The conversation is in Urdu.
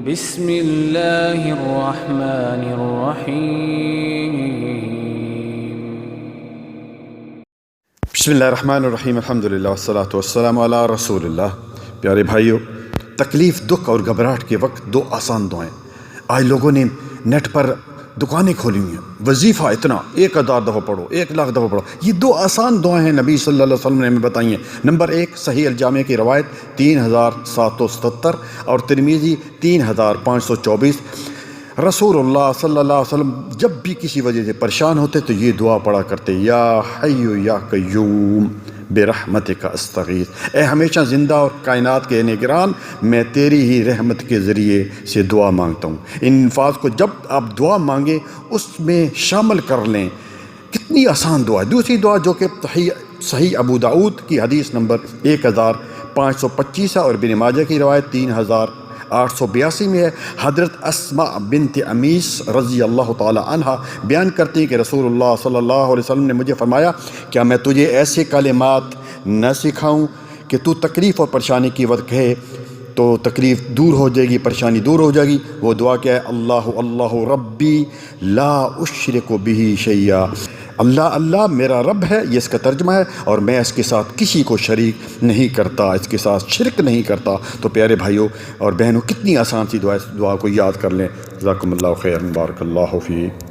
بسم اللہ الرحمن الرحیم۔ بسم اللہ الرحمن الرحیم، الحمدللہ والصلاۃ والسلام علی رسول اللہ۔ پیارے بھائیو، تکلیف، دکھ اور گھبراہٹ کے وقت دو آسان دعائیں آج لوگوں نے نیٹ پر دکانیں کھولی ہوئی ہیں، وظیفہ اتنا 1000 دفعہ پڑھو، 1,00,000 دفعہ پڑھو۔ یہ دو آسان دعائیں ہیں، نبی صلی اللہ علیہ وسلم نے ہمیں بتائی ہیں۔ نمبر 1 صحیح الجامع کی روایت 3777 اور ترمذی 3524۔ رسول اللہ صلی اللہ علیہ وسلم جب بھی کسی وجہ سے پریشان ہوتے تو یہ دعا پڑھا کرتے، یا حی یا قیوم برحمتک استغیث، اے ہمیشہ زندہ اور کائنات کے نگران، میں تیری ہی رحمت کے ذریعے سے دعا مانگتا ہوں۔ ان الفاظ کو جب آپ دعا مانگیں اس میں شامل کر لیں۔ کتنی آسان دعا ہے۔ دوسری دعا جو کہ صحیح ابو داؤد کی حدیث نمبر 1525 ہے اور ابن ماجہ کی روایت 3882 میں ہے، حضرت اسماء بنت امیس رضی اللہ تعالی عنہ بیان کرتی ہیں کہ رسول اللہ صلی اللہ علیہ وسلم نے مجھے فرمایا، کیا میں تجھے ایسے کلمات نہ سکھاؤں کہ تو تکلیف اور پریشانی کی وقت کہے تو تکلیف دور ہو جائے گی، پریشانی دور ہو جائے گی۔ وہ دعا کیا ہے؟ اللہ اللہ ربی لا اشرک بہ شیئا، اللہ اللہ میرا رب ہے، یہ اس کا ترجمہ ہے، اور میں اس کے ساتھ کسی کو شریک نہیں کرتا، اس کے ساتھ شرک نہیں کرتا۔ تو پیارے بھائیوں اور بہنوں، کتنی آسان سی دعا ہے، اس دعا کو یاد کر لیں۔ جزاکم اللہ خیر، بارک اللہ فیک۔